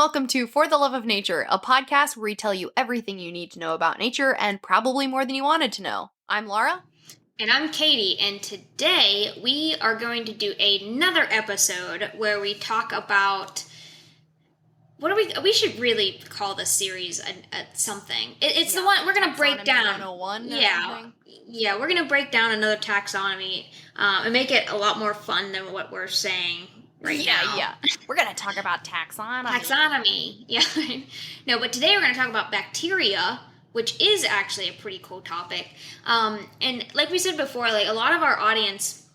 welcome to For the Love of Nature, a podcast where we tell you everything you need to know about nature and probably more than you wanted to know. I'm Laura. And I'm Katy, and today we are going to do another episode where we talk about we should really call this series something. It's the one we're going to break down. 101 Yeah, we're going to break down another taxonomy and make it a lot more fun than what we're saying right now. Yeah. We're going to talk about taxonomy. Taxonomy, yeah. No, but today we're going to talk about bacteria, which is actually a pretty cool topic. And like we said before, like a lot of our audience,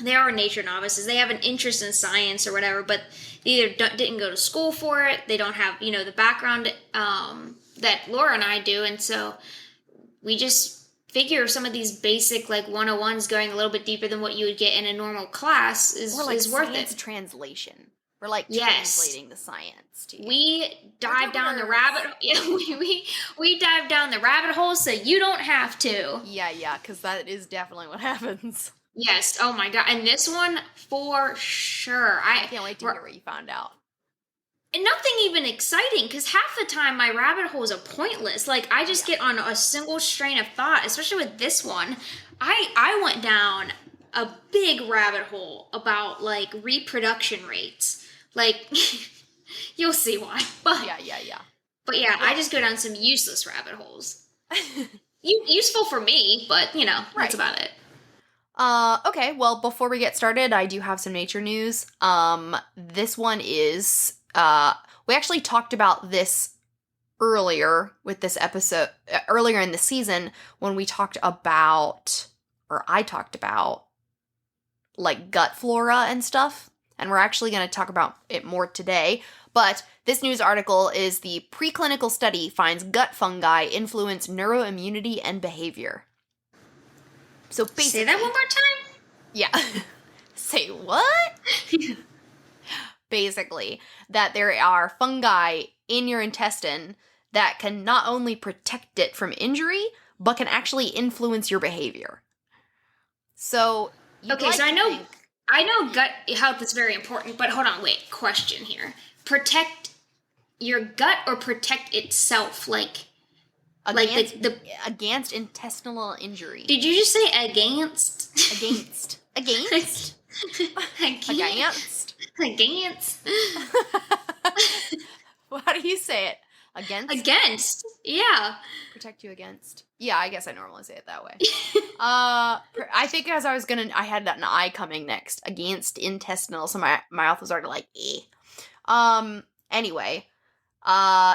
they are nature novices. They have an interest in science or whatever, but they either didn't go to school for it. They don't have, the background that Laura and I do. And so we just figure some of these basic like 101s going a little bit deeper than what you would get in a normal class is worth it. Science translation. We're like translating the science to you. We dive down the rabbit. We dive down the rabbit hole so you don't have to. Yeah, because that is definitely what happens. Yes. Oh my god. And this one for sure. I can't wait to hear what you found out. And nothing even exciting, because half the time my rabbit holes are pointless. Like I just get on a single strain of thought, especially with this one. I went down a big rabbit hole about like reproduction rates. Like, you'll see why. But, yeah. But yeah, I just go down some useless rabbit holes. Useful for me, but, that's about it. Okay, well, before we get started, I do have some nature news. This one is, we actually talked about this earlier with this episode, earlier in the season, when we talked about, or I talked about, like, gut flora and stuff. And we're actually going to talk about it more today. But this news article is the preclinical study finds gut fungi influence neuroimmunity and behavior. So basically... Say that one more time? Yeah. Say what? Basically, that there are fungi in your intestine that can not only protect it from injury, but can actually influence your behavior. So... Okay, so I know gut health is very important, but hold on, wait, question here. Protect your gut or protect itself, against intestinal injury. Did you just say against? Against. Against. How do you say it? Against? Against. Yeah. Protect you against. Yeah, I guess I normally say it that way. I think as I had an I coming next. Against intestinal, so my mouth was already like, eh. Anyway.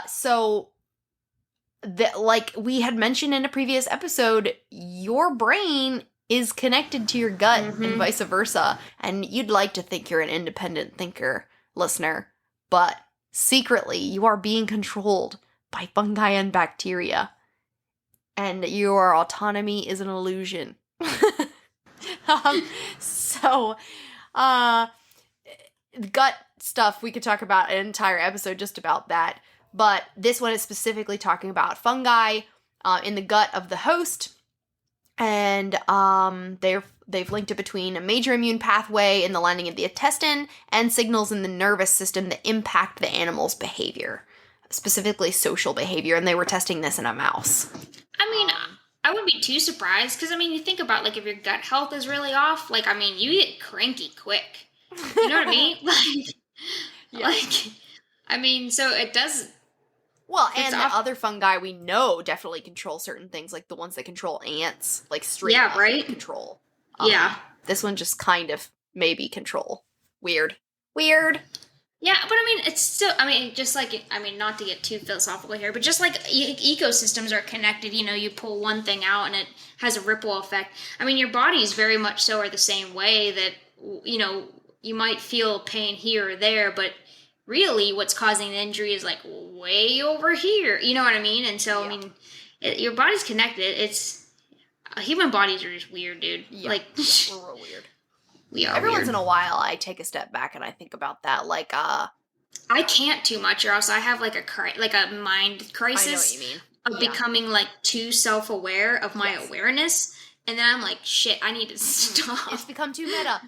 So, like we had mentioned in a previous episode, your brain is connected to your gut and vice versa. And you'd like to think you're an independent thinker, listener. But secretly, you are being controlled by fungi and bacteria. And your autonomy is an illusion. Gut stuff, we could talk about an entire episode just about that. But this one is specifically talking about fungi in the gut of the host. And they've linked it between a major immune pathway in the lining of the intestine and signals in the nervous system that impact the animal's behavior, specifically social behavior. And they were testing this in a mouse. I mean, I wouldn't be too surprised, because, you think about, like, if your gut health is really off, like, you get cranky quick. You know what I mean? So it does... Well, and the other fungi we know definitely control certain things, like the ones that control ants, like straight up control. Yeah. This one just kind of maybe control. Weird. Yeah, but it's still, just like, not to get too philosophical here, but just like ecosystems are connected, you pull one thing out and it has a ripple effect. Your bodies very much so are the same way that, you might feel pain here or there, but really what's causing the injury is like way over here. You know what I mean? And so, your body's connected. Human bodies are just weird, dude. Yeah, we're real weird. We are Every weird. once in a while, I take a step back and I think about that, like, I can't too much, or else I have like a mind crisis. I know what you mean. Of becoming like too self-aware of my awareness, And then I'm like, shit, I need to stop. It's become too meta.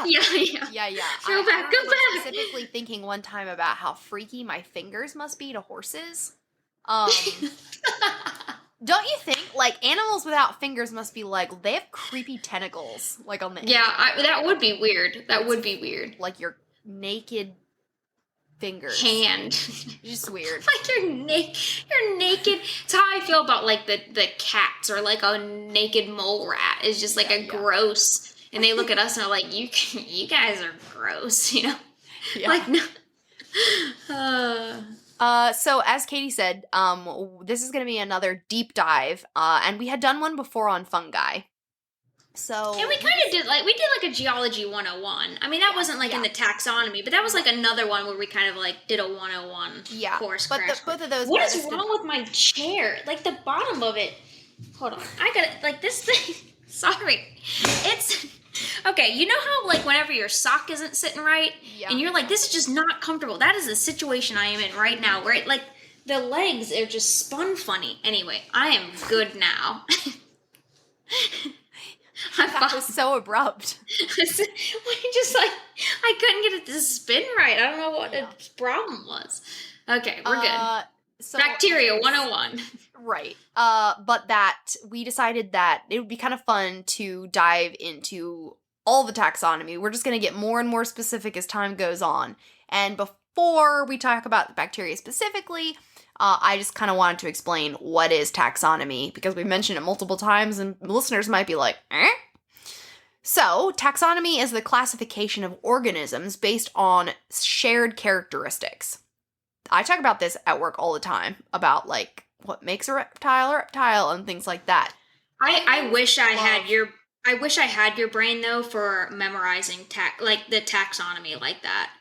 Yeah. Yeah. Go back. Specifically thinking one time about how freaky my fingers must be to horses. Don't you think, like, animals without fingers must be, like, they have creepy tentacles, like, on the end. Yeah, that would be weird. That would be weird. Like, your naked fingers. Hand. Just weird. Like, you're naked. It's how I feel about, like, the cats, or, like, a naked mole rat. It's just, like, gross. And they look at us and are like, you guys are gross, you know? Yeah. Like, no. So as Katie said, this is going to be another deep dive, and we had done one before on fungi. So and we kind of did like a geology 101. I mean, that wasn't like in the taxonomy, but that was like another one where we kind of like did a 101 course. But both of those. What is wrong with my chair? Like the bottom of it. Hold on, I got it. Like this thing. Sorry, it's. Okay, you know how, like, whenever your sock isn't sitting right, and you're like, this is just not comfortable. That is the situation I am in right now, where, like, the legs are just spun funny. Anyway, I am good now. That was so abrupt. Just, like, I couldn't get it to spin right. I don't know what the problem was. Okay, we're good. So Bacteria 101. Right. But that we decided that it would be kind of fun to dive into all the taxonomy. We're just going to get more and more specific as time goes on. And before we talk about bacteria specifically, I just kind of wanted to explain what is taxonomy, because we mentioned it multiple times and listeners might be like, eh? So, taxonomy is the classification of organisms based on shared characteristics. I talk about this at work all the time, about, like, what makes a reptile and things like that. I wish I had your brain, though, for memorizing the taxonomy like that.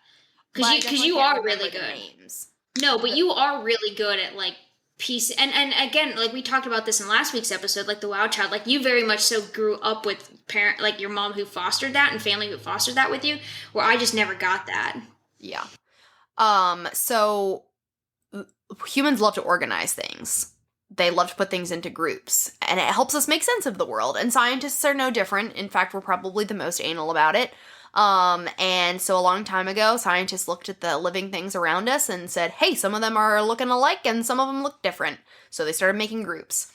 Because you are really good. Names. No, but you are really good at, like, and again, like we talked about this in last week's episode, like the Wild Child, like you very much so grew up with like your mom who fostered that and family who fostered that with you, where I just never got that. Yeah. So humans love to organize things. They love to put things into groups, and it helps us make sense of the world, and scientists are no different. In fact, we're probably the most anal about it. And so a long time ago, scientists looked at the living things around us and said, hey, some of them are looking alike and some of them look different. So they started making groups.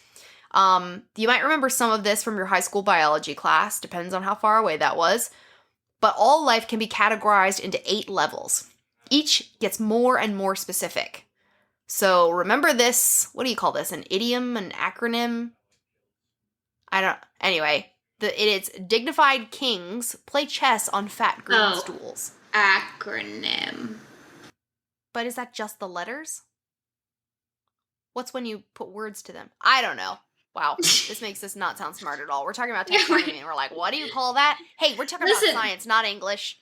You might remember some of this from your high school biology class, depends on how far away that was. But all life can be categorized into 8 levels. Each gets more and more specific. So remember this, what do you call this, an idiom, an acronym? Anyway. It's dignified kings play chess on fat green stools. Acronym. But is that just the letters? What's when you put words to them? I don't know. Wow, this makes us not sound smart at all. We're talking about taxonomy and we're like, what do you call that? Hey, we're talking about science, not English.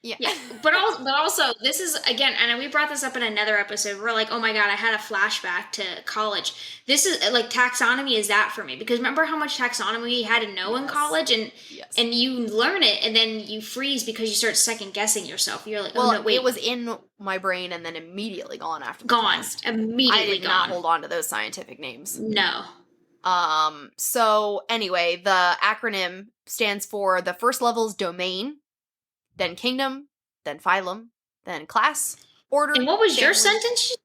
Yeah. But also, this is, again, and we brought this up in another episode. We're like, oh my God, I had a flashback to college. This is, like, taxonomy is that for me. Because remember how much taxonomy you had to know in college? And you learn it, and then you freeze because you start second-guessing yourself. You're like, oh, no, wait. It was in my brain and then immediately gone after the test. Immediately gone. I did not hold on to those scientific names. No. So, anyway, the acronym stands for the first level is domain, then kingdom, then phylum, then class, order. And what was your sentence?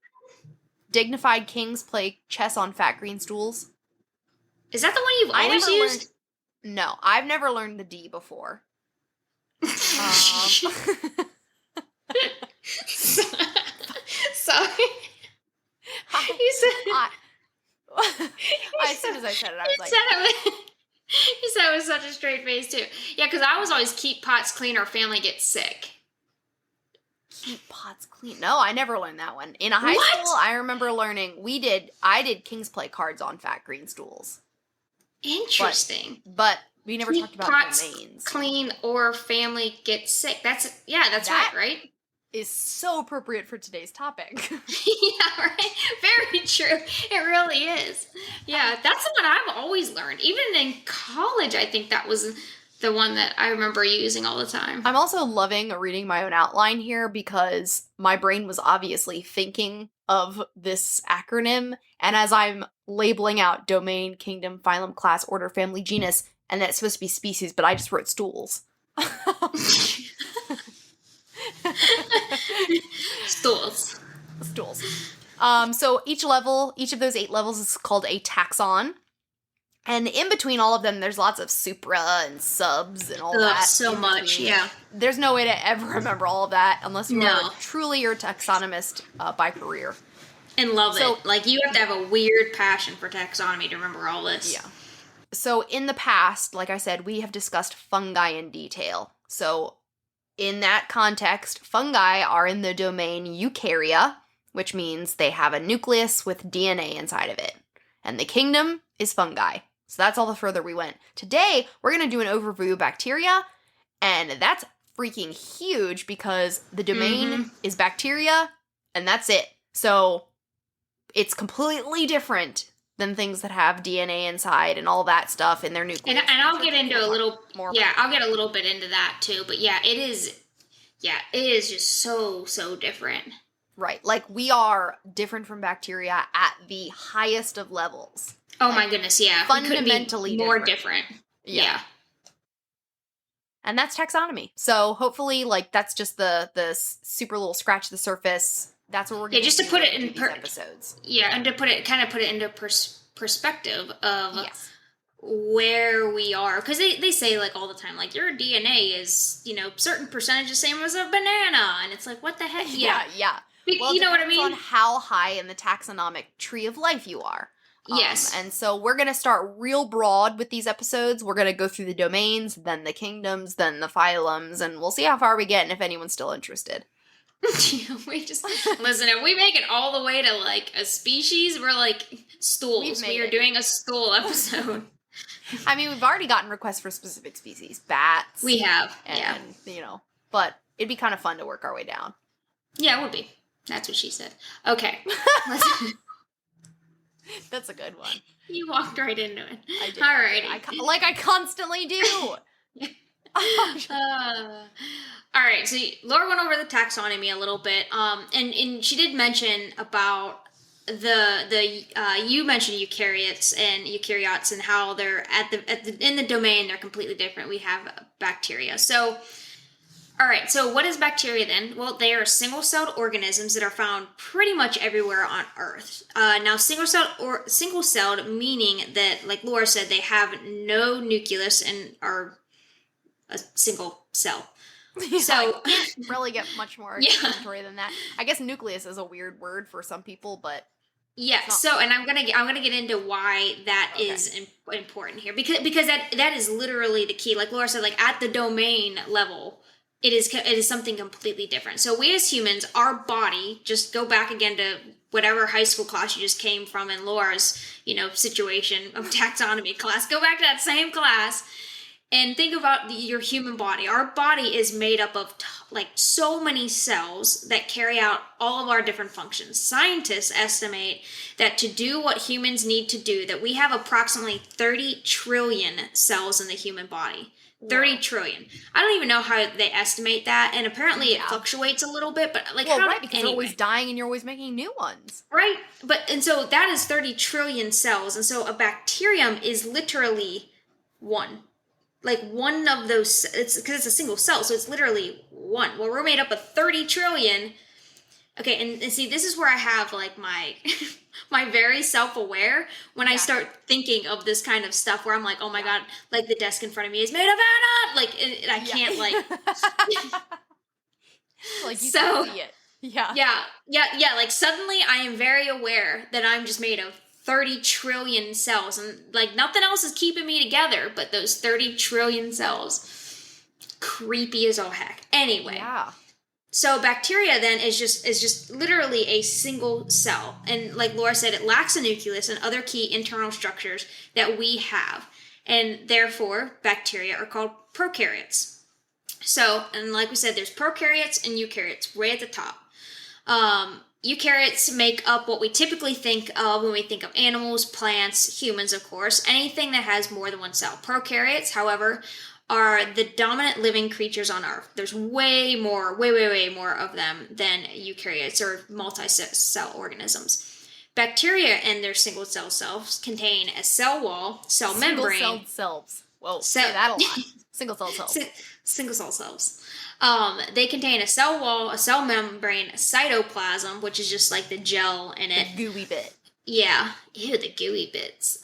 Dignified kings play chess on fat green stools. Is that the one you've always used? No, I've never learned the D before. Sorry. You said as soon as I said it, I was like... You said it with such a straight face, too. Yeah, because I was always keep pots clean or family gets sick. Keep pots clean? No, I never learned that one. In a high school, I remember learning, I did king's play cards on fat green stools. Interesting. But we never talked about domains. Clean or family gets sick. That's right? Is so appropriate for today's topic. Yeah, right? Very true. It really is. Yeah, that's the one I've always learned. Even in college, I think that was the one that I remember using all the time. I'm also loving reading my own outline here because my brain was obviously thinking of this acronym, and as I'm labeling out domain, kingdom, phylum, class, order, family, genus, and that it's supposed to be species, but I just wrote stools. Stools. Stools. So each of those 8 levels is called a taxon. And in between all of them, there's lots of supra and subs and all that. So much, yeah. There's no way to ever remember all of that unless you are truly your taxonomist by career. And love it. Like, you have to have a weird passion for taxonomy to remember all this. Yeah. So in the past, like I said, we have discussed fungi in detail. So in that context, fungi are in the domain eukarya, which means they have a nucleus with DNA inside of it. And the kingdom is fungi. So that's all the further we went. Today, we're going to do an overview of bacteria, and that's freaking huge because the domain is bacteria, and that's it. So it's completely different than things that have DNA inside and all that stuff in their nucleus. And I'll get into a little more. Yeah, I'll get a little bit into that too. But yeah, it is just so different. Right. Like, we are different from bacteria at the highest of levels. Oh my goodness, yeah. Fundamentally more different. Yeah. And that's taxonomy. So hopefully, like, that's just the super little scratch the surface. That's what we're going to do. Just to put it in episodes. Yeah, and to put it into perspective of where we are, because they say, like, all the time, like, your DNA is, certain percentage the same as a banana, and it's like, what the heck? Yeah. Well, you know what I mean? On how high in the taxonomic tree of life you are. Yes. And so we're going to start real broad with these episodes. We're going to go through the domains, then the kingdoms, then the phylums, and we'll see how far we get and if anyone's still interested. We just listen. If we make it all the way to, like, a species, we're like stools. We are doing a stool episode. I mean, we've already gotten requests for specific species, bats. We have, and, but it'd be kind of fun to work our way down. Yeah, it would be. That's what she said. Okay. That's a good one. You walked right into it. I did. All right. I constantly do. All right. So Laura went over the taxonomy a little bit. And she did mention about you mentioned eukaryotes and how they're in the domain, they're completely different. We have bacteria. So, all right, so what is bacteria then? Well, they are single-celled organisms that are found pretty much everywhere on Earth. Now, single-celled meaning that, like Laura said, they have no nucleus and are a single cell. Yeah, so I can't really get much more explanatory than that. I guess nucleus is a weird word for some people, but yeah. So, and I'm gonna get into why that is important here because that is literally the key. Like Laura said, like at the domain level. It is something completely different. So we as humans, our body, just go back again to whatever high school class you just came from in Laura's, situation of taxonomy class. Go back to that same class and think about your human body. Our body is made up of so many cells that carry out all of our different functions. Scientists estimate that to do what humans need to do, that we have approximately 30 trillion cells in the human body. 30 trillion. I don't even know how they estimate that, and apparently it fluctuates a little bit, but because they're always dying and you're always making new ones. Right, and so that is 30 trillion cells, and so a bacterium is literally one. Like one of those, it's because it's a single cell, so it's literally one. Well, we're made up of 30 trillion. Okay, and see, this is where I have like my my very self-aware when I start thinking of this kind of stuff where I'm like, oh my god, like the desk in front of me is made of Anna! Like, and I can't like... like you can see it. Yeah, like suddenly I am very aware that I'm just made of 30 trillion cells and like nothing else is keeping me together but those 30 trillion cells. Creepy as all heck. Anyway. Yeah. So bacteria then is just literally a single cell. And like Laura said, it lacks a nucleus and other key internal structures that we have. And therefore, bacteria are called prokaryotes. So, and like we said, there's prokaryotes and eukaryotes right at the top. Eukaryotes make up what we typically think of when we think of animals, plants, humans, of course, anything that has more than one cell. Prokaryotes, however, are the dominant living creatures on Earth. There's way more of them than eukaryotes or multi-cell organisms. Bacteria and their single-cell selves contain a cell wall, cell membrane. Single-celled selves. Whoa, So, say that a lot. Single cell cells. Single cell cells. They contain a cell wall, a cell membrane, a cytoplasm, which is just like the gel in it. The gooey bit. Yeah. Ew, the gooey bits.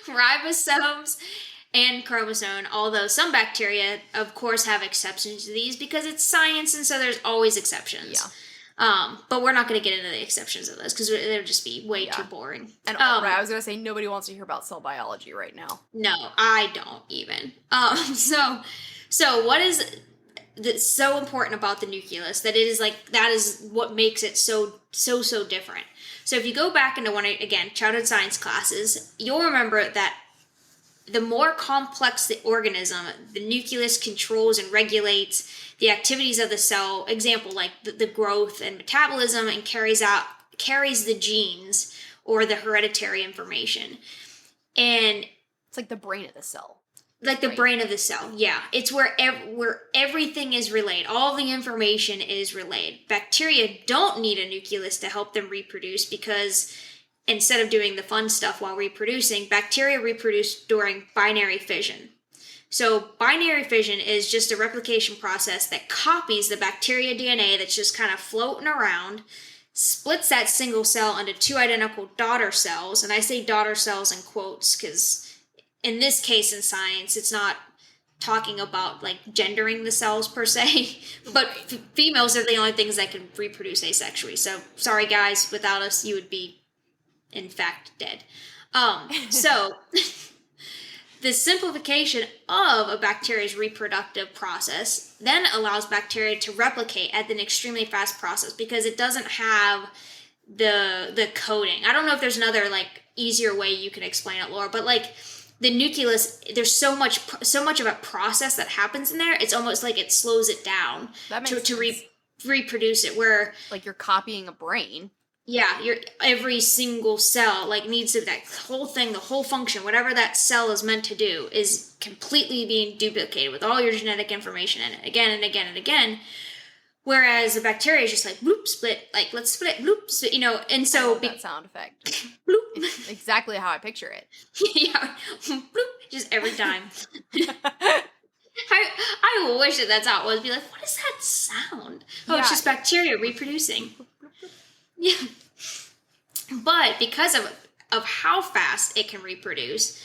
Ribosomes and chromosome, although some bacteria, of course, have exceptions to these because it's science, and so there's always exceptions. Yeah. But we're not going to get into the exceptions of those because they would just be way too boring. And right, I was going to say, nobody wants to hear about cell biology right now. No, I don't even. So what is that's so important about the nucleus that it is like, that is what makes it so different. So if you go back into childhood science classes, you'll remember that the more complex the organism, the nucleus controls and regulates the activities of the cell. Example, like the growth and metabolism, and carries the genes or the hereditary information. And it's like the brain of the cell. Like the brain of the cell, yeah. It's where everything is relayed. All the information is relayed. Bacteria don't need a nucleus to help them reproduce because instead of doing the fun stuff while reproducing, bacteria reproduce during binary fission. So binary fission is just a replication process that copies the bacteria DNA that's just kind of floating around, splits that single cell into two identical daughter cells, and I say daughter cells in quotes because in this case in science, it's not talking about like gendering the cells per se, but females are the only things that can reproduce asexually. So sorry guys, without us, you would be in fact dead. So the simplification of a bacteria's reproductive process then allows bacteria to replicate at an extremely fast process because it doesn't have the coding. I don't know if there's another like easier way you can explain it, Laura, but like the nucleus, there's so much of a process that happens in there. It's almost like it slows it down to reproduce it. Where like you're copying a brain. Yeah, every single cell like needs to, that whole thing, the whole function, whatever that cell is meant to do, is completely being duplicated with all your genetic information in it again and again and again. Whereas a bacteria is just like bloop split, like let's split, bloop split, and so I love that sound effect. Bloop. It's exactly how I picture it. Yeah, bloop, just every time. I wish that's how it was. Be like, what is that sound? Oh, yeah. It's just bacteria reproducing. Yeah, but because of how fast it can reproduce,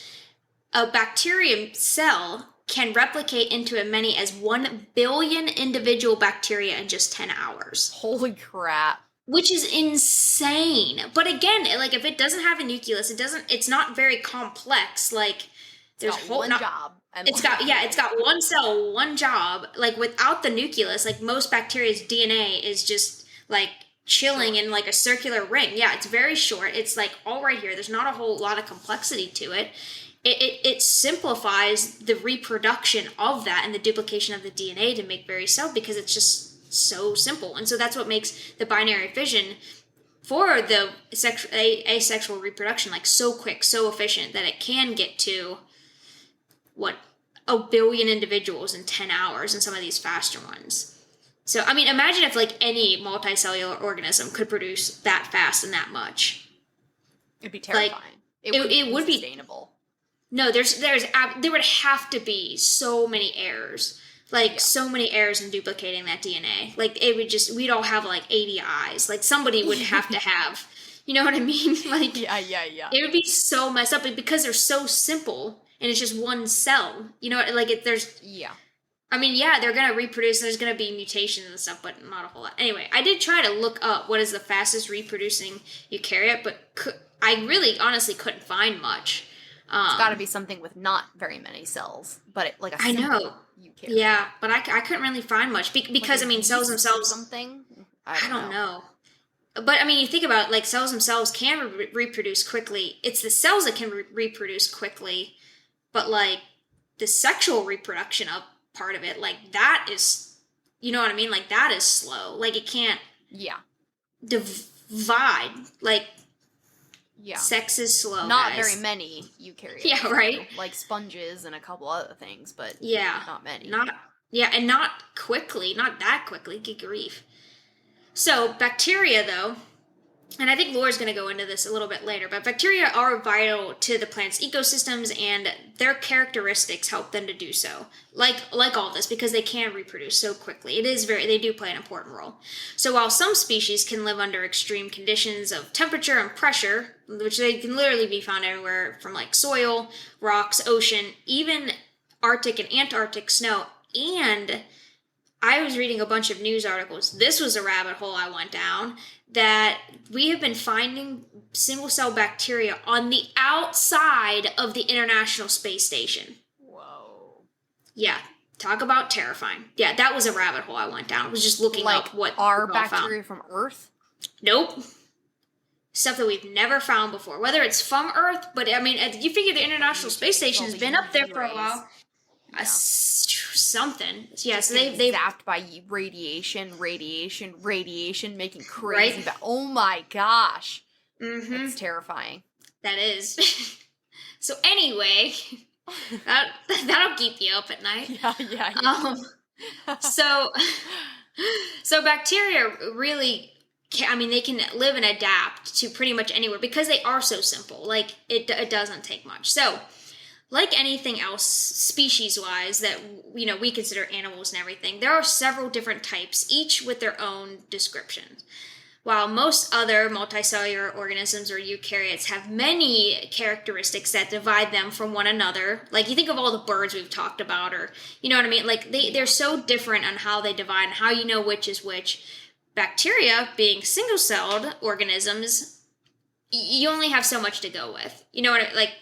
a bacterium cell can replicate into as many as 1 billion individual bacteria in just 10 hours. Holy crap. Which is insane. But again, like if it doesn't have a nucleus, it's not very complex. Like there's one job. It's got one cell, one job. Like without the nucleus, like most bacteria's DNA is just like chilling in like a circular ring. Yeah, it's very short. It's like all right here. There's not a whole lot of complexity to it. It simplifies the reproduction of that and the duplication of the DNA to make very cell because it's just so simple. And so that's what makes the binary fission for the asexual reproduction like so quick, so efficient that it can get to 1 billion individuals in 10 hours in some of these faster ones. So, I mean, imagine if like any multicellular organism could produce that fast and that much. It'd be terrifying. Like, it would be sustainable. No, there would have to be so many errors. Like, so many errors in duplicating that DNA. Like, we'd all have, like, 80 eyes. Like, somebody would have to have, you know what I mean? Like, yeah. It would be so messed up because they're so simple, and it's just one cell. You know, like, Yeah. I mean, yeah, they're going to reproduce, there's going to be mutations and stuff, but not a whole lot. Anyway, I did try to look up what is the fastest reproducing eukaryote, but I really, honestly couldn't find much. It's got to be something with not very many cells, but like a simple eukaryote. Yeah, but I couldn't really find much because I mean cells themselves. Something I don't know. But I mean, you think about it, like cells themselves can reproduce quickly. It's the cells that can reproduce quickly, but like the sexual reproduction of part of it, like that is, you know what I mean? Like that is slow. Like it can't. Yeah. Divide like. Yeah. Sex is slow, Not guys. very many eukaryotes. Yeah, right? Like sponges and a couple other things, but not many. And not quickly. Not that quickly. Good grief. So, bacteria, though, and I think Laura's going to go into this a little bit later, but bacteria are vital to the plant's ecosystems, and their characteristics help them to do so. Like all this, because they can reproduce so quickly. They do play an important role. So while some species can live under extreme conditions of temperature and pressure, which they can literally be found everywhere from like soil, rocks, ocean, even Arctic and Antarctic snow, and I was reading a bunch of news articles. This was a rabbit hole I went down, that we have been finding single-cell bacteria on the outside of the International Space Station. Whoa. Yeah, talk about terrifying. Yeah, that was a rabbit hole I went down. I was just looking up what are bacteria from Earth? Nope. Stuff that we've never found before. Whether it's from Earth, but I mean, you figure the International Space Station has been up there for a while. Yeah. Something. Yeah, so they've zapped by radiation, making crazy. Right? Oh my gosh. Mm-hmm. That's terrifying. That is. So anyway, that'll keep you up at night. Yeah. So bacteria really, they can live and adapt to pretty much anywhere because they are so simple. Like, it doesn't take much. So, like anything else, species-wise, that we consider animals and everything, there are several different types, each with their own descriptions. While most other multicellular organisms or eukaryotes have many characteristics that divide them from one another, like you think of all the birds we've talked about, or you know what I mean? Like they're so different on how they divide and how you know which is which. Bacteria, being single-celled organisms, you only have so much to go with. You know what like.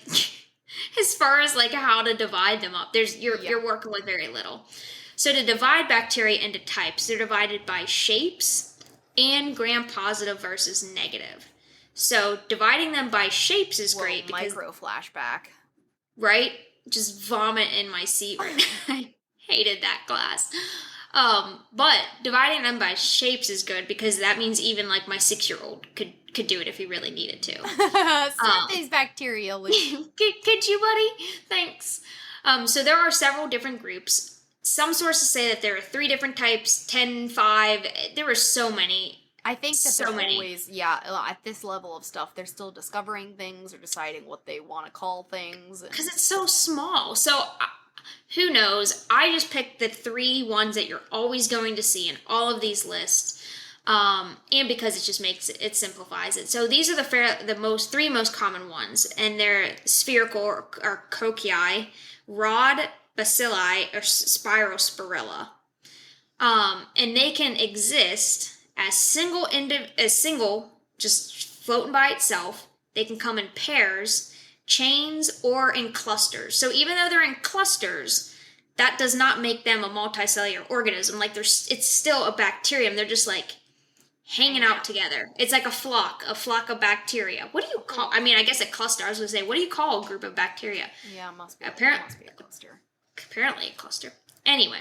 As far as like how to divide them up, you're working with very little. So to divide bacteria into types, they're divided by shapes and gram-positive versus negative. So dividing them by shapes is great because micro flashback, right? Just vomit in my seat right now. I hated that class. But dividing them by shapes is good because that means even like my 6-year-old could do it if he really needed to. These bacteria. Could you, buddy? Thanks. So there are several different groups. Some sources say that there are 3 different types, 10, 5. There are so many. I think that they're always, at this level of stuff, they're still discovering things or deciding what they want to call things. Because it's so small. So who knows? I just picked the 3 ones that you're always going to see in all of these lists. And because it just it simplifies it. So these are the 3 most common ones, and they're spherical or cocci, rod bacilli, or spiral spirilla. And they can exist as single, just floating by itself. They can come in pairs, chains, or in clusters. So even though they're in clusters, that does not make them a multicellular organism. Like it's still a bacterium. They're just like hanging out together. It's like a flock of bacteria. What do you call? I guess a cluster. I was going to say, what do you call a group of bacteria? Yeah, it must be a cluster. Apparently a cluster. Anyway,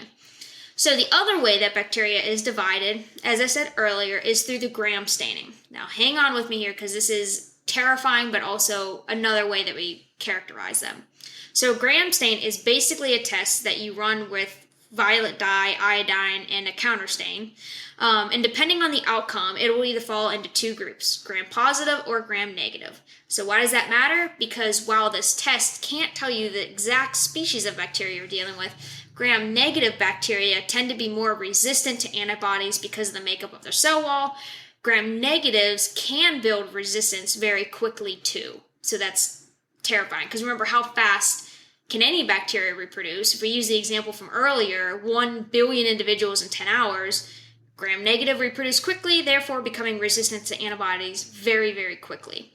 so the other way that bacteria is divided, as I said earlier, is through the gram staining. Now, hang on with me here because this is terrifying, but also another way that we characterize them. So gram stain is basically a test that you run with violet dye, iodine, and a counter stain. And depending on the outcome, it will either fall into 2 groups, gram-positive or gram-negative. So why does that matter? Because while this test can't tell you the exact species of bacteria you're dealing with, gram-negative bacteria tend to be more resistant to antibodies because of the makeup of their cell wall. Gram-negatives can build resistance very quickly too. So that's terrifying because remember how fast can any bacteria reproduce? If we use the example from earlier, 1 billion individuals in 10 hours, gram-negative reproduce quickly, therefore becoming resistant to antibodies very, very quickly.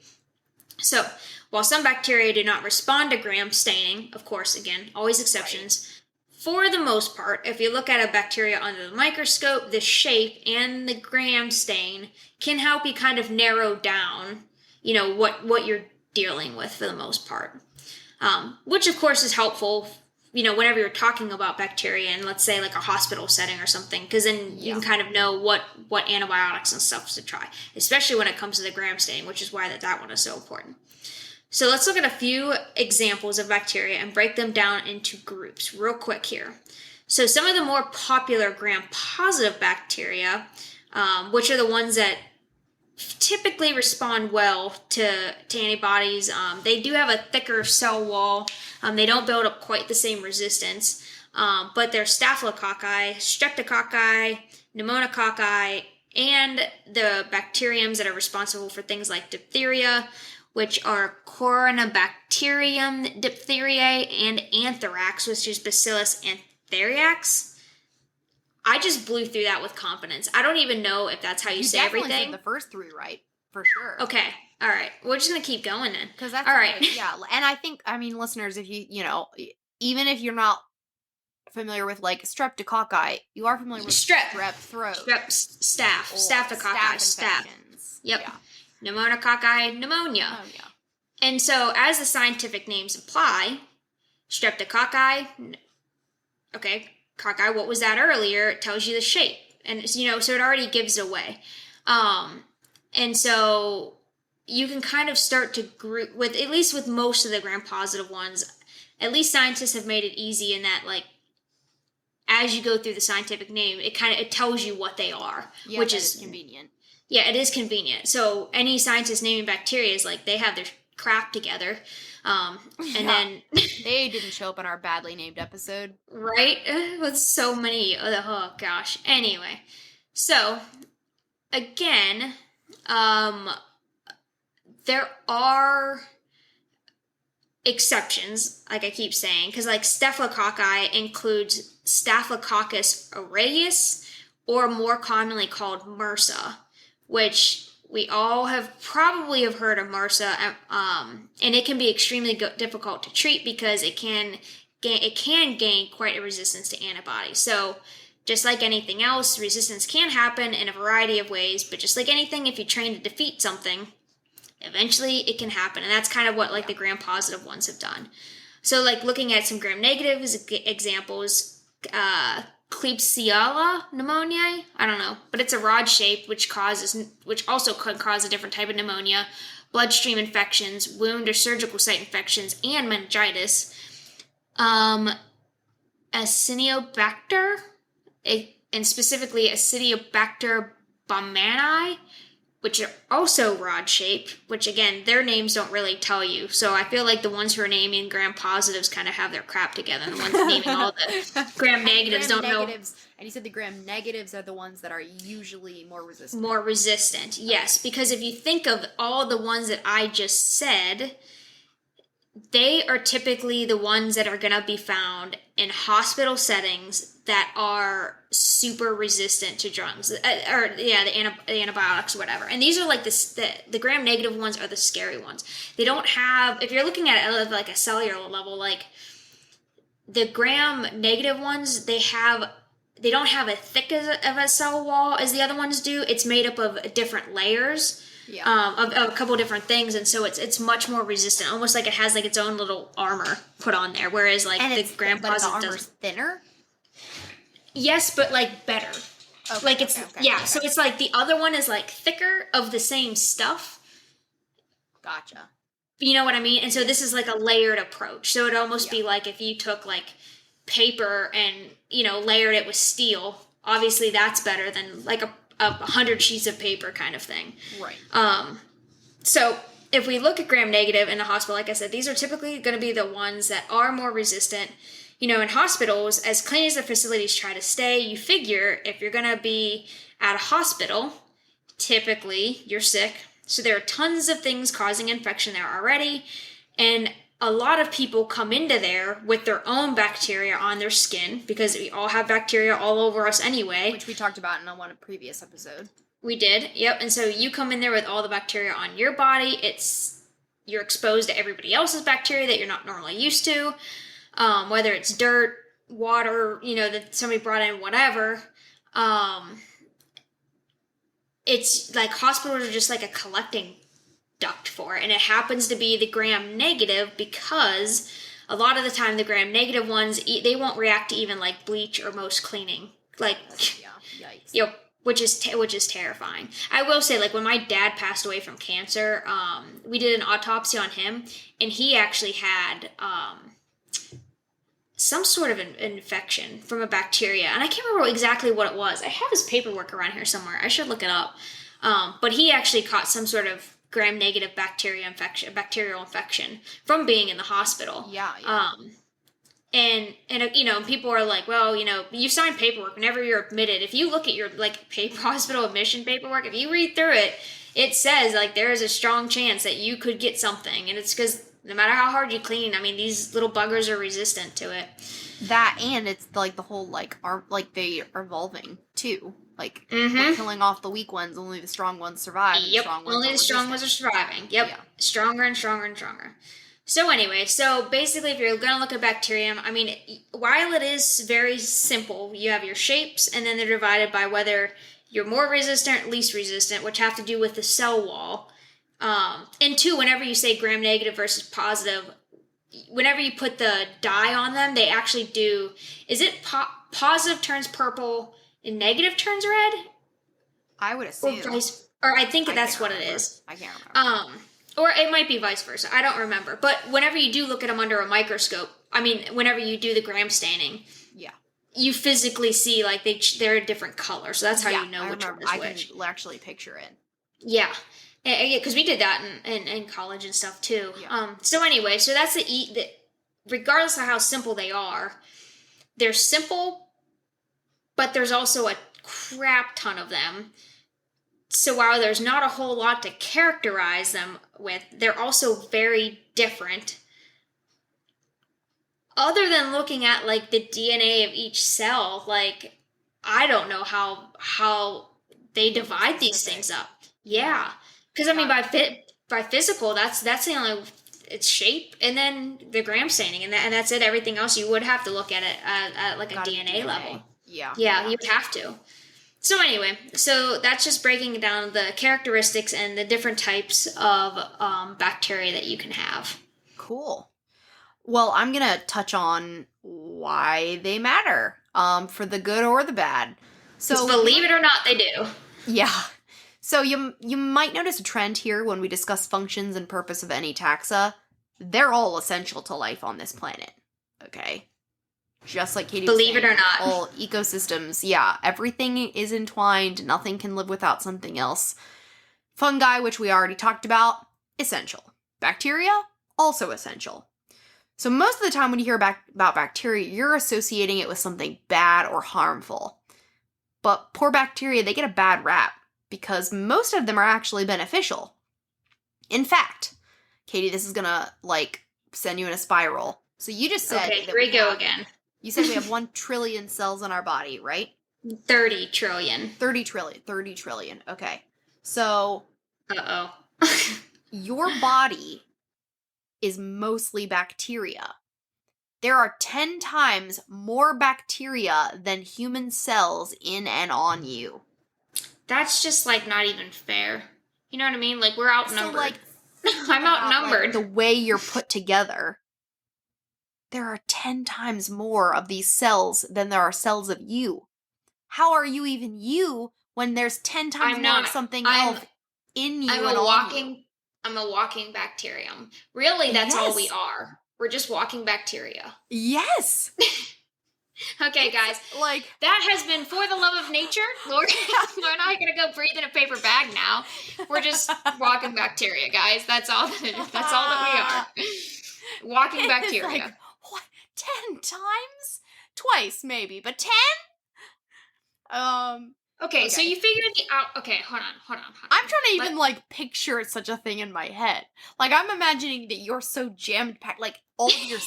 So, while some bacteria do not respond to gram staining, of course, again, always exceptions, for the most part, if you look at a bacteria under the microscope, the shape and the gram stain can help you kind of narrow down, what you're dealing with for the most part. Which, of course, is helpful, whenever you're talking about bacteria in, let's say, like a hospital setting or something, because then you can kind of know what antibiotics and stuff to try, especially when it comes to the gram stain, which is why that one is so important. So let's look at a few examples of bacteria and break them down into groups real quick here. So some of the more popular gram-positive bacteria, which are the ones that typically respond well to antibodies. They do have a thicker cell wall. They don't build up quite the same resistance. But they're staphylococci, streptococci, pneumococci, and the bacteriums that are responsible for things like diphtheria, which are Corynebacterium diphtheriae, and anthrax, which is Bacillus anthrax. I just blew through that with confidence. I don't even know if that's how you say everything. You definitely said the first three right, for sure. Okay, all right. We're just going to keep going then. Because that's all right. Yeah, and I think, listeners, if even if you're not familiar with, like, streptococci, you are familiar with strep throat. Staphylococcus. Yep. Yeah. Pneumococci, pneumonia. Oh, yeah. And so, as the scientific names imply, streptococci, okay, cocci, what was that earlier? It tells you the shape. And, so it already gives away. And so, you can kind of start to group, at least with most of the gram-positive ones, at least scientists have made it easy in that, like, as you go through the scientific name, it tells you what they are, which is convenient. Yeah, it is convenient. So any scientist naming bacteria is like they have their crap together, and then they didn't show up in our badly named episode, right? With so many. Oh gosh. Anyway, so again, there are exceptions, like I keep saying, because like staphylococci includes Staphylococcus aureus, or more commonly called MRSA, which we all probably have heard of MRSA, and it can be extremely difficult to treat because it can gain quite a resistance to antibodies. So just like anything else, resistance can happen in a variety of ways, but just like anything, if you train to defeat something, eventually it can happen. And that's kind of what the gram-positive ones have done. So like looking at some gram-negative examples, Klebsiella pneumoniae, I don't know, but it's a rod shape which also could cause a different type of pneumonia, bloodstream infections, wound or surgical site infections, and meningitis. Acinetobacter, and specifically Acinetobacter baumannii, which are also rod-shaped, which, again, their names don't really tell you. So I feel like the ones who are naming gram-positives kind of have their crap together. And the ones naming all the gram-negatives don't know. And you said the gram-negatives are the ones that are usually more resistant. More resistant, yes. Because if you think of all the ones that I just said, they are typically the ones that are going to be found in hospital settings that are super resistant to drugs, the antibiotics or whatever. And these are like the gram-negative ones are the scary ones. They don't have, if you're looking at it at like a cellular level, like the gram-negative ones, they don't have as thick of a cell wall as the other ones do. It's made up of different layers. Yeah. Of a couple different things, and so it's much more resistant, almost like it has like its own little armor put on there. Whereas like the gram-positive but the armor's thinner. Yes, but like better. Okay, like it's so it's like the other one is like thicker of the same stuff. Gotcha. You know what I mean? And so this is like a layered approach. So it'd almost be like if you took like paper and layered it with steel. Obviously, that's better than like a 100 sheets of paper kind of thing. Right. So if we look at gram-negative in the hospital, like I said, these are typically going to be the ones that are more resistant. In hospitals, as clean as the facilities try to stay, you figure if you're going to be at a hospital, typically you're sick. So there are tons of things causing infection there already. And a lot of people come into there with their own bacteria on their skin because we all have bacteria all over us anyway. Which we talked about in a previous episode. We did, yep. And so you come in there with all the bacteria on your body. You're exposed to everybody else's bacteria that you're not normally used to. Whether it's dirt, water, that somebody brought in, whatever. It's like hospitals are just like a collecting duct for it, and it happens to be the gram-negative because a lot of the time the gram-negative ones, they won't react to even like bleach or most cleaning, like yikes. Which is terrifying. I will say, like when my dad passed away from cancer, we did an autopsy on him, and he actually had some sort of an infection from a bacteria, and I can't remember exactly what it was. I have his paperwork around here somewhere. I should look it up. But he actually caught some sort of gram-negative bacterial infection from being in the hospital. Yeah. And people are like, well, you sign paperwork whenever you're admitted. If you look at your hospital admission paperwork, if you read through it, it says like there is a strong chance that you could get something, and it's because no matter how hard you clean, I mean, these little buggers are resistant to it. That, and it's like the whole they are evolving too. Like we're killing off the weak ones, only the strong ones survive. Yep, only the strong ones are surviving. Yep, yeah. Stronger and stronger and stronger. So anyway, basically if you're going to look at bacterium, I mean, while it is very simple, you have your shapes, and then they're divided by whether you're more resistant or least resistant, which have to do with the cell wall. And two, whenever you say gram-negative versus positive, whenever you put the dye on them, they actually do, is it positive turns purple and negative turns red? I would assume. Or I think that's what it is. I can't remember. Or it might be vice versa. I don't remember. But whenever you do look at them under a microscope, I mean, whenever you do the gram staining, yeah, you physically see like they're a different color. So that's how you know which one is which. I can actually picture it. Yeah, because we did that in college and stuff too. Yeah. So anyway, so that's regardless of how simple they are, they're simple, but there's also a crap ton of them. So while there's not a whole lot to characterize them with, they're also very different. Other than looking at like the DNA of each cell, like I don't know how they divide these things up. Yeah, because I mean by physical, that's the only, it's shape and then the gram staining and that's it. Everything else you would have to look at it at like a DNA level. Yeah, you would have to. So anyway, so that's just breaking down the characteristics and the different types of bacteria that you can have. Cool. Well, I'm going to touch on why they matter, for the good or the bad. So believe it or not, they do. Yeah. So you might notice a trend here when we discuss functions and purpose of any taxa. They're all essential to life on this planet. Okay? Just like Katy was saying, believe it or not. All ecosystems, yeah, everything is entwined. Nothing can live without something else. Fungi, which we already talked about, essential. Bacteria, also essential. So most of the time when you hear about bacteria, you're associating it with something bad or harmful. But poor bacteria, they get a bad rap because most of them are actually beneficial. In fact, Katy, this is gonna, send you in a spiral. So you just said... Okay, here we go again. You said we have 1 trillion cells in our body, right? 30 trillion. 30 trillion. Okay. So... Uh-oh. Your body is mostly bacteria. There are 10 times more bacteria than human cells in and on you. That's just, not even fair. You know what I mean? We're outnumbered. So, I'm outnumbered. The way you're put together... There are 10 times more of these cells than there are cells of you. How are you even you when there's 10 times more of something else in you and on you? I'm a walking bacterium. Really, that's all we are. We're just walking bacteria. Yes! Okay, guys. That has been For the Love of Nature. We're not going to go breathe in a paper bag now. We're just walking bacteria, guys. That's all that we are. Walking bacteria. What? 10 times? Twice, maybe, but 10? Okay, so you figured okay, hold on. I'm trying to even, picture such a thing in my head. I'm imagining that you're so jammed-packed, all of your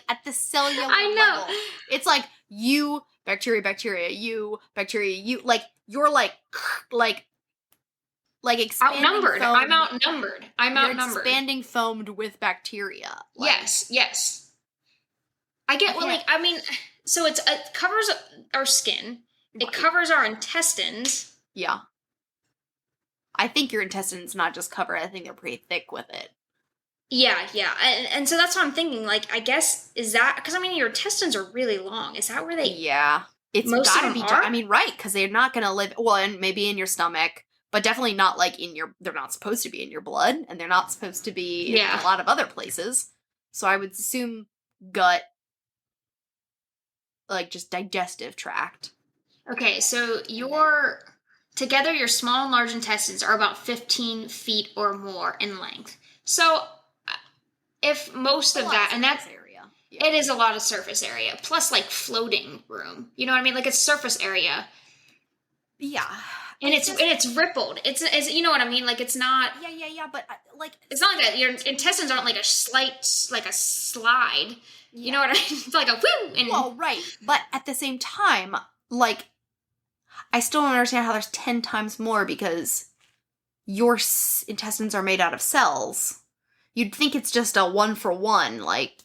at the cellular I know. level. It's you, bacteria, you, bacteria, you. You're expanding outnumbered. Foamed. I'm outnumbered. You're expanding foamed with bacteria. Yes. I get so it covers our skin. It covers our intestines. Yeah. I think your intestines not just cover it, I think they're pretty thick with it. Yeah. And so that's what I'm thinking. I guess, is that, because your intestines are really long. Is that where they... Yeah. It's gotta be... right, because they're not gonna live... Well, and maybe in your stomach, but definitely not, in your... They're not supposed to be in your blood, and they're not supposed to be in a lot of other places. So I would assume gut... just digestive tract. Okay, so Together, your small and large intestines are about 15 feet or more in length. So, if most of that, and that area. Yeah. It is a lot of surface area, plus like floating room. You know what I mean? Like it's surface area. Yeah. And it's rippled. It's you know what I mean? Like it's not. Yeah. But like it's not like that. Your intestines aren't like a slide. Yeah. You know what I mean? It's like a woo. And well, right. But at the same time, like I still don't understand how there's 10 times more because your intestines are made out of cells. You'd think it's just a 1-for-1, like,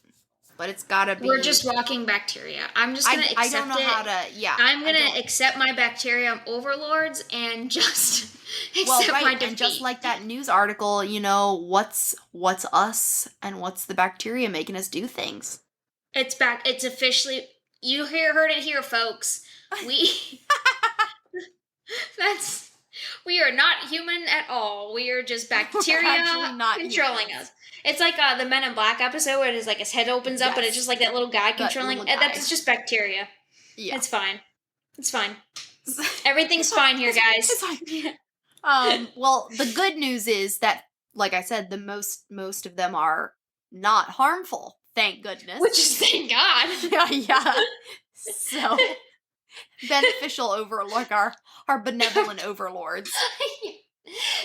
but it's gotta be. We're just walking bacteria. I'm just gonna accept it. I don't know how to. Yeah. I'm gonna accept my bacterium overlords and just accept my defeat. And just like that news article, you know, what's us and what's the bacteria making us do things. It's back. It's officially. You heard it here, folks. We are not human at all. We are just bacteria controlling us. It's like the Men in Black episode where it's like his head opens up and it's just like that little guy controlling. That's just bacteria. Yeah. It's fine. It's fine. Everything's fine here, guys. It's fine. Well, the good news is that, like I said, the most of them are not harmful. Thank goodness. Which is thank God. Yeah. So beneficial like our benevolent overlords.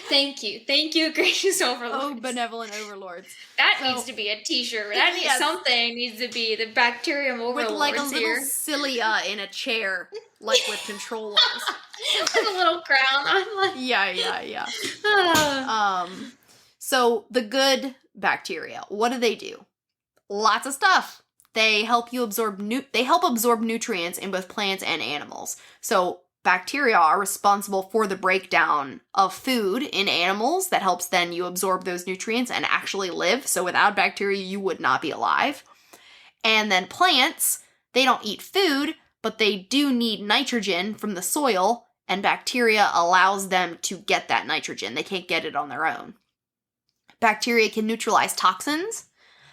Thank you, gracious overlords. Oh, benevolent overlords. That needs to be a T-shirt. Something needs to be the bacterium overlords with like a here. little cilia in a chair, like with controllers, with a little crown on. Yeah. So the good bacteria, what do? Lots of stuff. They help you absorb nutrients in both plants and animals. So bacteria are responsible for the breakdown of food in animals that helps then you absorb those nutrients and actually live. So without bacteria, you would not be alive. And then plants, they don't eat food, but they do need nitrogen from the soil, and bacteria allows them to get that nitrogen. They can't get it on their own. Bacteria can neutralize toxins.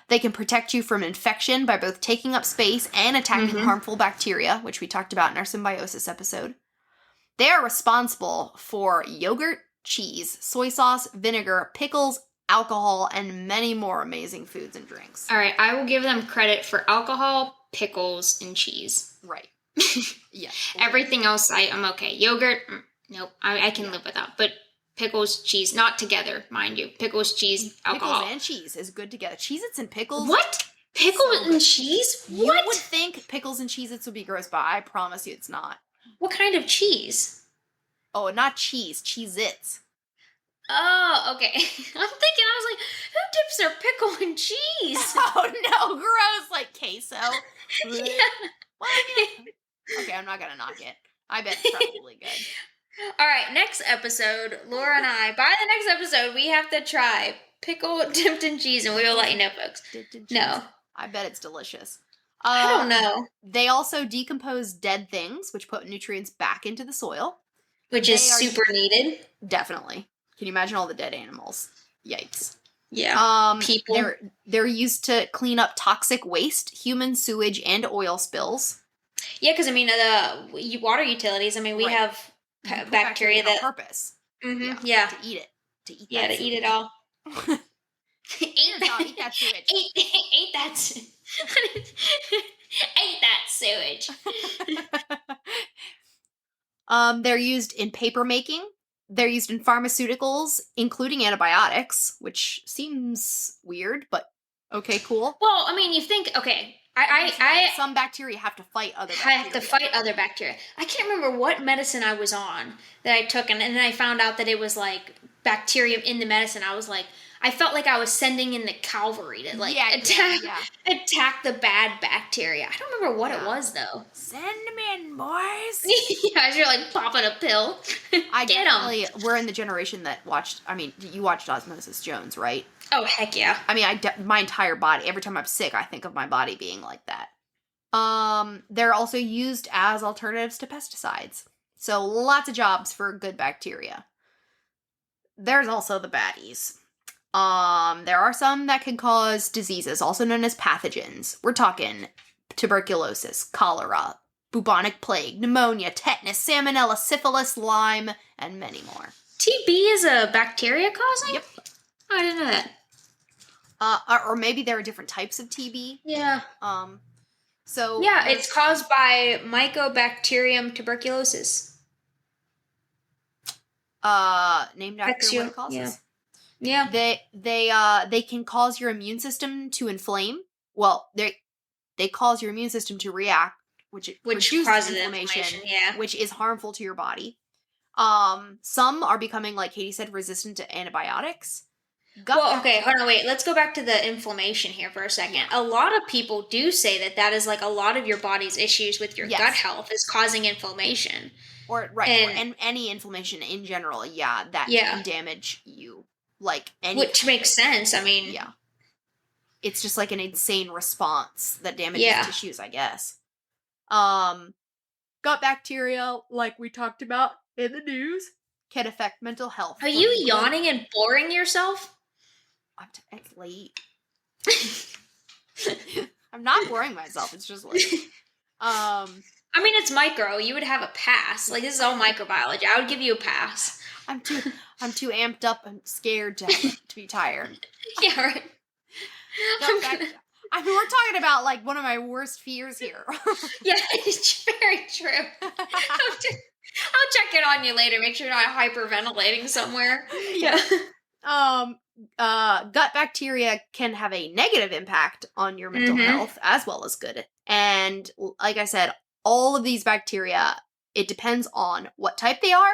They can protect you from infection by both taking up space and attacking harmful bacteria, which we talked about in our symbiosis episode. They are responsible for yogurt, cheese, soy sauce, vinegar, pickles, alcohol, and many more amazing foods and drinks. All right, I will give them credit for alcohol, pickles, and cheese. Right. Yeah. Everything else, I'm okay. Yogurt, nope, I can live without. But pickles, cheese, not together, mind you. Pickles, cheese, alcohol. Pickles and cheese is good together. Cheez-Its and pickles. What? Pickles and cheese? What? You would think pickles and Cheez-Its would be gross, but I promise you it's not. What kind of cheese? Oh, not cheese. Cheez-Its. Oh, okay. I'm thinking, I was like, who dips their pickle in cheese? Oh, no, gross. Like queso. Yeah. Okay, I'm not gonna knock it. I bet it's probably good. All right, next episode, Laura and I, by the next episode, we have to try pickle dipped in cheese, and we will let you know, folks. No. I bet it's delicious. I don't know. They also decompose dead things, which put nutrients back into the soil. Which is super needed. Definitely. Can you imagine all the dead animals? Yikes. Yeah. People. They're used to clean up toxic waste, human sewage, and oil spills. Yeah, because, I mean, the water utilities, I mean, we have bacteria that... purpose. Mm-hmm, yeah. To eat it. To eat that sewage. Eat it all. Eat that sewage. Eat that sewage. Ain't that sewage. They're used in paper making. They're used in pharmaceuticals, including antibiotics, which seems weird, but okay, cool. Well, I mean, you think, okay, some bacteria have to fight other bacteria. I have to fight other bacteria. I can't remember what medicine I was on that I took, and then I found out that it was like bacteria in the medicine. I was like, I felt like I was sending in the cavalry to like attack the bad bacteria. I don't remember what it was though. Send them in, boys. Yeah, as you're like popping a pill. We're in the generation that watched. I mean, you watched Osmosis Jones, right? Oh heck yeah. I mean, my entire body. Every time I'm sick, I think of my body being like that. They're also used as alternatives to pesticides. So lots of jobs for good bacteria. There's also the baddies. There are some that can cause diseases, also known as pathogens. We're talking tuberculosis, cholera, bubonic plague, pneumonia, tetanus, salmonella, syphilis, Lyme, and many more. TB is a bacteria causing? Yep. Oh, I didn't know that. Or maybe there are different types of TB. Yeah. So yeah, it's caused by Mycobacterium tuberculosis. Named after what it causes. Yeah. They can cause your immune system to inflame. Well, they cause your immune system to react, which causes inflammation, which is harmful to your body. Some are becoming, like Katie said, resistant to antibiotics. Okay, hold on, wait. Let's go back to the inflammation here for a second. Yeah. A lot of people do say that is like a lot of your body's issues with your gut health is causing inflammation. Or any inflammation in general, that can damage you. Like which makes sense. I mean, it's just like an insane response that damages tissues, I guess. Gut bacteria, like we talked about in the news, can affect mental health. Are you yawning and boring yourself? It's late. I'm not boring myself. It's just late. I mean, it's micro. You would have a pass. Like, this is all microbiology. I would give you a pass. I'm too amped up and scared to be tired. Yeah, right. I mean, we're talking about, like, one of my worst fears here. Yeah, it's very true. I'll check in on you later. Make sure you're not hyperventilating somewhere. Yeah. Gut bacteria can have a negative impact on your mental health as well as good. And like I said, all of these bacteria, it depends on what type they are,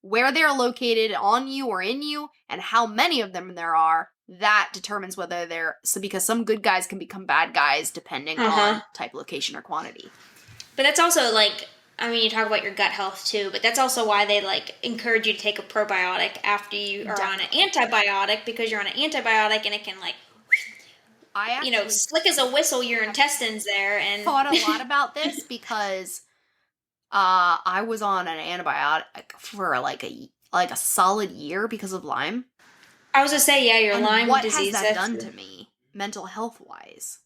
where they're located on you or in you, and how many of them there are. That determines whether because some good guys can become bad guys depending on type, location, or quantity. But that's also, like, I mean, you talk about your gut health too, but that's also why they, like, encourage you to take a probiotic after you are on an antibiotic, because you're on an antibiotic and it can, like, slick as a whistle your intestines there. And thought a lot about this because I was on an antibiotic for like a solid year because of Lyme. I was gonna say, your Lyme disease. What has that done to me, mental health wise?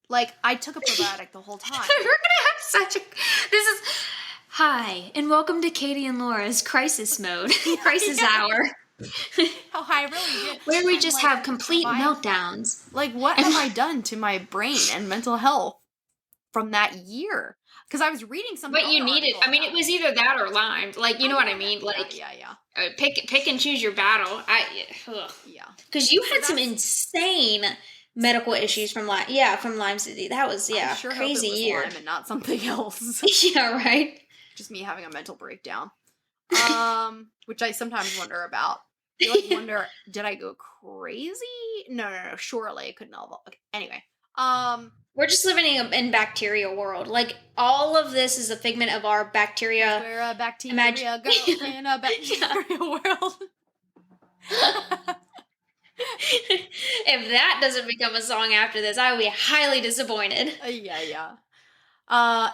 Like, I took a probiotic the whole time. We're gonna have hi, and welcome to Katie and Laura's crisis mode, crisis hour. Oh, I really did. Where we just have complete meltdowns. Like, what have I done to my brain and mental health from that year? Because I was reading something. But you needed. I mean, it was either that or Lyme. Like, you know what I mean? Like, pick and choose your battle. Because you had some insane medical issues from Lyme. Yeah, from Lyme's disease. That was crazy year. Lyme and not something else. Yeah, right. Just me having a mental breakdown. Which I sometimes wonder about. I wonder, did I go crazy? No. Surely it couldn't all. Okay. Anyway. We're just living in bacteria world. Like, all of this is a figment of our bacteria. We're a bacteria girl in a bacteria world. If that doesn't become a song after this, I would be highly disappointed.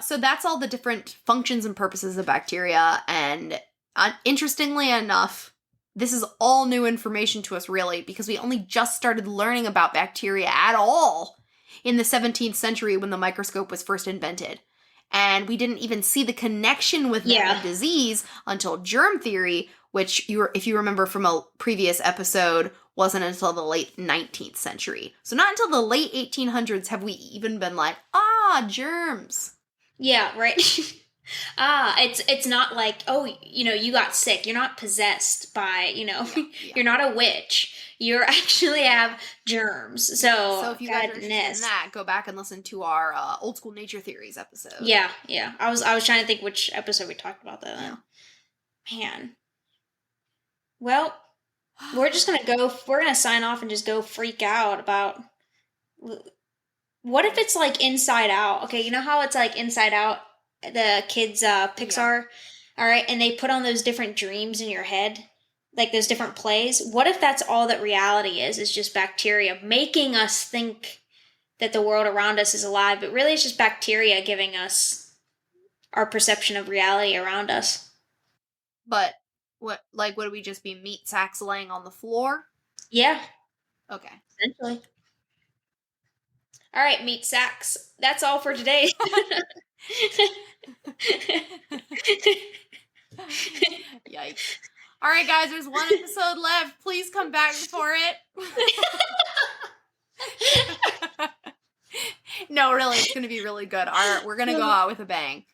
So that's all the different functions and purposes of bacteria, and interestingly enough, this is all new information to us, really, because we only just started learning about bacteria at all in the 17th century when the microscope was first invented. And we didn't even see the connection with the disease until germ theory, which, if you remember from a previous episode, wasn't until the late 19th century. So not until the late 1800s have we even been like, germs. Yeah, right. It's not like, you got sick. You're not possessed by, you're not a witch. You actually have germs. So if you guys are interested in that, go back and listen to our old school nature theories episode. Yeah. I was trying to think which episode we talked about that. Yeah. Man. Well, we're gonna sign off and just go freak out about, what if it's like Inside Out? Okay, you know how it's like Inside Out, the kids Pixar, all right, and they put on those different dreams in your head, like those different plays. What if that's all that reality is just bacteria making us think that the world around us is alive, but really it's just bacteria giving us our perception of reality around us. But would we just be meat sacks laying on the floor? Yeah. Okay. Essentially. All right, meat sacks. That's all for today. Yikes. All right, guys, there's one episode left. Please come back for it. No, really, it's going to be really good. We're going to go out with a bang.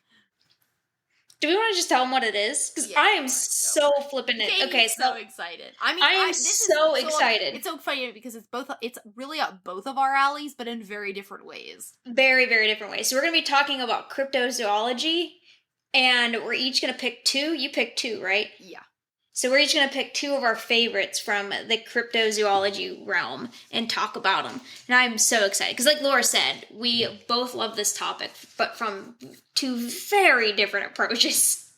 Do we want to just tell them what it is? Because I am so flipping it. Okay, so excited. I mean, I am so excited. It's so funny because it's really up both of our alleys, but in very different ways. Very, very different ways. So we're going to be talking about cryptozoology, and we're each going to pick two. You pick two, right? Yeah. So we're each going to pick two of our favorites from the cryptozoology realm and talk about them. And I'm so excited. Because like Laura said, we both love this topic, but from two very different approaches.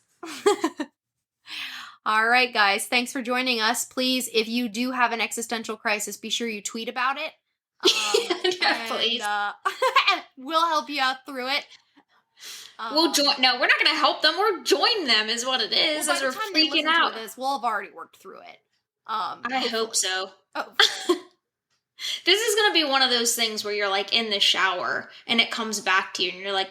All right, guys. Thanks for joining us. Please, if you do have an existential crisis, be sure you tweet about it. Please. We'll help you out through it. We'll join. No, we're not going to help them. We're join them, is what it is. Well, as we're freaking out. We'll have already worked through it. I hope so. Oh. This is going to be one of those things where you're like in the shower and it comes back to you and you're like,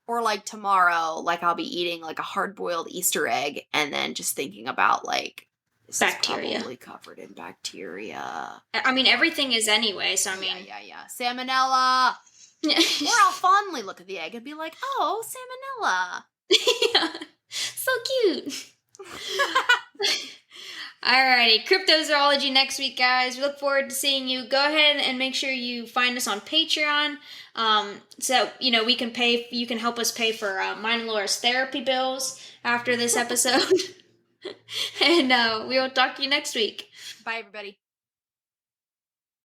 or like tomorrow, like I'll be eating like a hard-boiled Easter egg and then just thinking about like bacteria. Probably covered in bacteria. I mean, everything is anyway. So I mean, yeah. Salmonella. Or I'll fondly look at the egg and be like, oh, salmonella. Yeah. So cute. Alrighty, cryptozoology next week, guys. We look forward to seeing you. Go ahead and make sure you find us on Patreon. So, you can pay, you can help us pay for mine and Laura's therapy bills after this episode. And we will talk to you next week. Bye, everybody.